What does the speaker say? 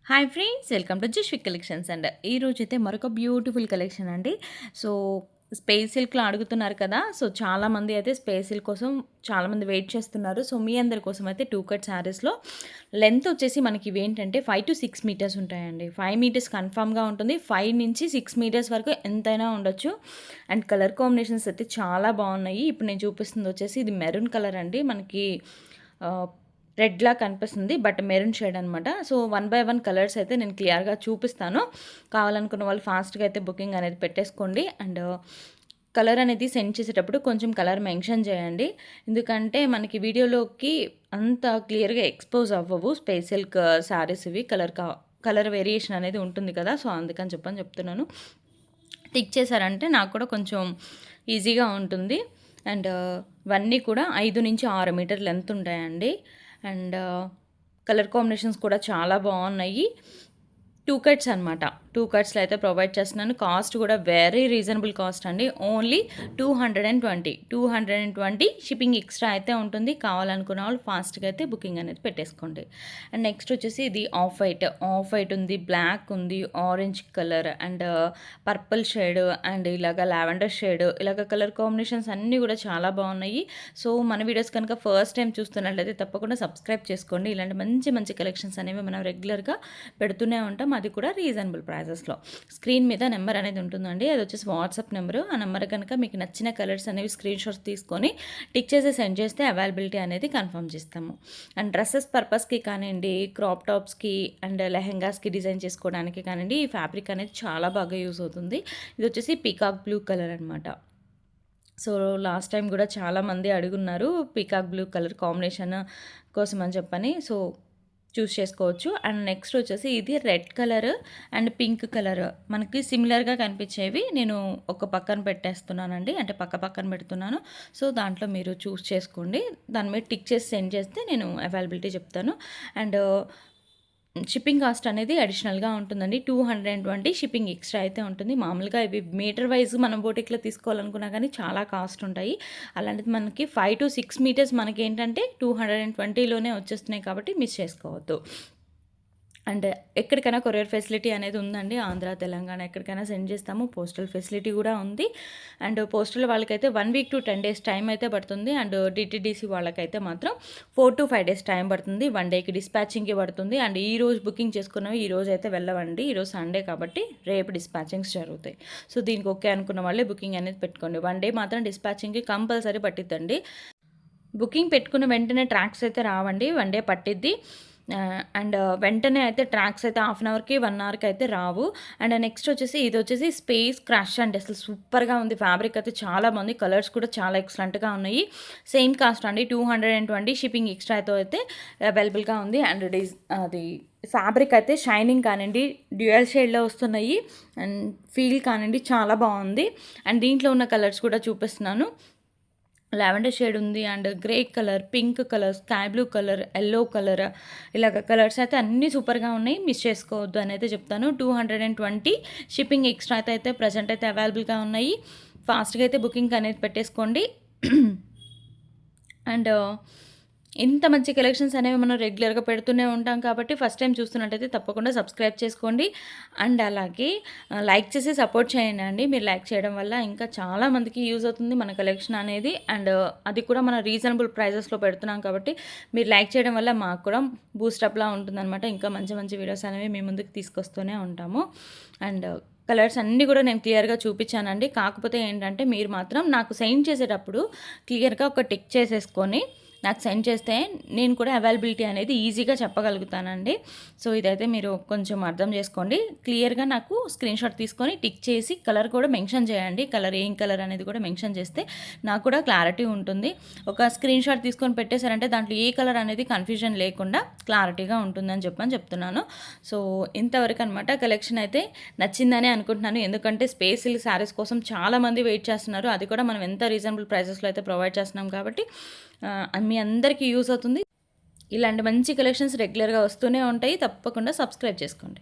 Hi friends, welcome to Jaswik collections and ఈరోజైతే మరొక beautiful collection అండి. సో స్పేస్ సిల్క్లో అడుగుతున్నారు కదా, సో చాలామంది అయితే స్పేస్ సిల్క్ కోసం చాలామంది వెయిట్ చేస్తున్నారు. సో మీ అందరి కోసం అయితే 2 కట్ శారీస్లో లెంత్ వచ్చేసి మనకి ఇవి ఏంటంటే 5 to 6 మీటర్స్ ఉంటాయండి. 5 మీటర్స్ కన్ఫామ్గా ఉంటుంది. 5 నుంచి 6 మీటర్స్ వరకు ఎంతైనా ఉండొచ్చు. అండ్ కలర్ కాంబినేషన్స్ అయితే చాలా బాగున్నాయి. ఇప్పుడు నేను చూపిస్తుంది వచ్చేసి ఇది మెరూన్ కలర్ అండి. మనకి రెడ్లా కనిపిస్తుంది, బట్ మెరూన్ షేడ్ అనమాట. సో 1 by 1 కలర్స్ అయితే నేను క్లియర్గా చూపిస్తాను. కావాలనుకున్న వాళ్ళు ఫాస్ట్గా అయితే బుకింగ్ అనేది పెట్టేసుకోండి. అండ్ కలర్ అనేది సెండ్ చేసేటప్పుడు కొంచెం కలర్ మెన్షన్ చేయండి, ఎందుకంటే మనకి వీడియోలోకి అంత క్లియర్గా ఎక్స్పోజ్ అవ్వవు స్పేస్ సిల్క్ శారీస్ ఇవి. కలర్ వేరియేషన్ అనేది ఉంటుంది కదా, సో అందుకని చెప్తున్నాను. టిక్ చేశారంటే నాకు కూడా కొంచెం ఈజీగా ఉంటుంది. అండ్ ఇవన్నీ కూడా 5 నుంచి 6 మీటర్ లెంత్ ఉంటాయండి. అండ్ కలర్ కాంబినేషన్స్ కూడా చాలా బాగున్నాయి. 2 కట్స్ అనమాట. 2 కట్స్లో అయితే ప్రొవైడ్ చేస్తున్నాను. కాస్ట్ కూడా వెరీ రీజనబుల్ కాస్ట్ అండి. ఓన్లీ 220 షిప్పింగ్ ఎక్స్ట్రా అయితే ఉంటుంది. కావాలనుకున్న వాళ్ళు ఫాస్ట్గా అయితే బుకింగ్ అనేది పెట్టేసుకోండి. అండ్ నెక్స్ట్ వచ్చేసి ఇది ఆఫ్ వైట్ ఉంది, బ్లాక్ ఉంది, orange colour and purple shade and ఇలాగ లావెండర్ షేడ్, ఇలాగ కలర్ కాంబినేషన్స్ అన్నీ కూడా చాలా బాగున్నాయి. సో మన వీడియోస్ కనుక ఫస్ట్ టైం చూస్తున్నట్లయితే తప్పకుండా సబ్స్క్రైబ్ చేసుకోండి. ఇలాంటి మంచి మంచి కలెక్షన్స్ అనేవి మనం రెగ్యులర్గా పెడుతూనే ఉంటాం, అది కూడా రీజనబుల్ ప్రైజెస్లో. స్క్రీన్ మీద నెంబర్ అనేది ఉంటుందండి, అది వచ్చేసి వాట్సాప్ నెంబరు. ఆ నెంబర్ కనుక మీకు నచ్చిన కలర్స్ అనేవి స్క్రీన్ షాట్స్ తీసుకొని టిక్ చేసి సెండ్ చేస్తే అవైలబిలిటీ అనేది కన్ఫర్మ్ చేస్తాము. అండ్ డ్రెస్సెస్ పర్పస్కి కానివ్వండి, క్రాప్ టాప్స్కి అండ్ లెహెంగాస్కి డిజైన్ చేసుకోవడానికి కానివ్వండి, ఈ ఫ్యాబ్రిక్ అనేది చాలా బాగా యూస్ అవుతుంది. ఇది వచ్చేసి పీకాక్ బ్లూ కలర్ అనమాట. సో లాస్ట్ టైం కూడా చాలామంది అడుగున్నారు పీకాక్ బ్లూ కలర్ కాంబినేషన్ కోసం అని చెప్పని. సో చూస్ చేసుకోవచ్చు. అండ్ నెక్స్ట్ వచ్చేసి ఇది red colour and pink colour మనకి సిమిలర్గా కనిపించేవి నేను ఒక పక్కన పెట్టేస్తున్నానండి, అంటే పక్కన పెడుతున్నాను. సో దాంట్లో మీరు చూస్ చేసుకోండి, దాని మీద టిక్ చేసి సెండ్ చేస్తే నేను అవైలబిలిటీ చెప్తాను. అండ్ షిప్పింగ్ కాస్ట్ అనేది అడిషనల్గా ఉంటుందండి. 220 షిప్పింగ్ ఎక్స్ట్రా అయితే ఉంటుంది. మామూలుగా ఇవి మీటర్ వైజ్ మనం బోటిక్లో తీసుకోవాలనుకున్నా కానీ చాలా కాస్ట్ ఉంటాయి. అలాంటిది మనకి 5 to 6 మీటర్స్ మనకి ఏంటంటే 220లోనే వచ్చేస్తున్నాయి, కాబట్టి మిస్ చేసుకోవద్దు. అండ్ ఎక్కడికైనా కొరియర్ ఫెసిలిటీ అనేది ఉందండి. ఆంధ్ర, తెలంగాణ ఎక్కడికైనా సెండ్ చేస్తాము. పోస్టల్ ఫెసిలిటీ కూడా ఉంది. అండ్ పోస్టల్ వాళ్ళకైతే 1 week to 10 days టైం అయితే పడుతుంది. అండ్ డిటీడీసీ వాళ్ళకైతే మాత్రం 4 to 5 days టైం పడుతుంది. 1 dayకి డిస్పాచింగ్కి పడుతుంది. అండ్ ఈ రోజు బుకింగ్ చేసుకున్నవి ఈ రోజు అయితే వెళ్ళవండి. ఈరోజు సండే కాబట్టి రేపు డిస్పాచింగ్స్ జరుగుతాయి. సో దీనికి ఓకే అనుకున్న వాళ్ళే బుకింగ్ అనేది పెట్టుకోండి. 1 day మాత్రం డిస్పాచింగ్కి కంపల్సరీ పట్టిద్దండి. బుకింగ్ పెట్టుకున్న వెంటనే ట్రాక్స్ అయితే రావండి, 1 day పట్టిద్ది. అండ్ వెంటనే అయితే ట్రాక్స్ అయితే 1/2 అవర్కి 1 అవర్కి అయితే రావు. అండ్ నెక్స్ట్ వచ్చేసి ఇది వచ్చేసి స్పేస్ క్రష్ అండి. అసలు సూపర్గా ఉంది ఫ్యాబ్రిక్ అయితే, చాలా బాగుంది. కలర్స్ కూడా చాలా ఎక్సలెంట్గా ఉన్నాయి. సేమ్ కాస్ట్ అండి, 220 షిప్పింగ్ ఎక్స్ట్రాతో అయితే అవైలబుల్గా ఉంది. అండ్ అది ఫ్యాబ్రిక్ అయితే షైనింగ్ కానివ్వండి, డ్యూయల్ షేడ్లో వస్తున్నాయి. అండ్ ఫీల్ కానివ్వండి చాలా బాగుంది. అండ్ దీంట్లో ఉన్న కలర్స్ కూడా చూపిస్తున్నాను. లావెండర్ షేడ్ ఉంది, and grey colour, pink colour, sky blue colour, yellow colour, ఇలాగ కలర్స్ అయితే అన్నీ సూపర్గా ఉన్నాయి. మిస్ చేసుకోవద్దు అని అయితే చెప్తాను. 220 షిప్పింగ్ ఎక్స్ట్రా అయితే ప్రజెంట్ అయితే అవైలబుల్గా ఉన్నాయి. ఫాస్ట్గా అయితే బుకింగ్ అనేది పెట్టేసుకోండి. అండ్ ఇంత మంచి కలెక్షన్స్ అనేవి మనం రెగ్యులర్గా పెడుతూనే ఉంటాం, కాబట్టి ఫస్ట్ టైం చూస్తున్నట్టయితే తప్పకుండా సబ్స్క్రైబ్ చేసుకోండి. అండ్ అలాగే లైక్ చేసి సపోర్ట్ చేయండి అండి. మీరు లైక్ చేయడం వల్ల ఇంకా చాలామందికి యూజ్ అవుతుంది మన కలెక్షన్ అనేది. అండ్ అది కూడా మన రీజనబుల్ ప్రైజెస్లో పెడుతున్నాం, కాబట్టి మీరు లైక్ చేయడం వల్ల మాకు కూడా బూస్టప్లా ఉంటుందన్నమాట. ఇంకా మంచి మంచి వీడియోస్ అనేవి మీ ముందుకు తీసుకొస్తూనే ఉంటాము. అండ్ కలర్స్ అన్నీ కూడా నేను క్లియర్గా చూపించానండి. కాకపోతే ఏంటంటే మీరు మాత్రం నాకు సెండ్ చేసేటప్పుడు క్లియర్గా ఒక టిక్ చేసేసుకొని నాకు సెండ్ చేస్తే నేను కూడా అవైలబిలిటీ అనేది ఈజీగా చెప్పగలుగుతానండి. సో ఇదైతే మీరు కొంచెం అర్థం చేసుకోండి. క్లియర్గా నాకు స్క్రీన్ షాట్ తీసుకొని టిక్ చేసి కలర్ కూడా మెన్షన్ చేయండి. కలర్ ఏం కలర్ అనేది కూడా మెన్షన్ చేస్తే నాకు కూడా క్లారిటీ ఉంటుంది. ఒక స్క్రీన్ షాట్ తీసుకొని పెట్టేశారంటే దాంట్లో ఏ కలర్ అనేది కన్ఫ్యూజన్ లేకుండా క్లారిటీగా ఉంటుందని చెప్తున్నాను. సో ఇంతవరకు అనమాట. కలెక్షన్ అయితే నచ్చిందని అనుకుంటున్నాను, ఎందుకంటే స్పేస్ సిల్క్ శారీస్ కోసం చాలామంది వెయిట్ చేస్తున్నారు. అది కూడా మనం ఎంత రీజనబుల్ ప్రైసెస్లో అయితే ప్రొవైడ్ చేస్తున్నాం, కాబట్టి మీ అందరికీ యూస్ అవుతుంది. ఇలాంటి మంచి కలెక్షన్స్ రెగ్యులర్గా వస్తూనే ఉంటాయి. తప్పకుండా సబ్స్క్రైబ్ చేసుకోండి.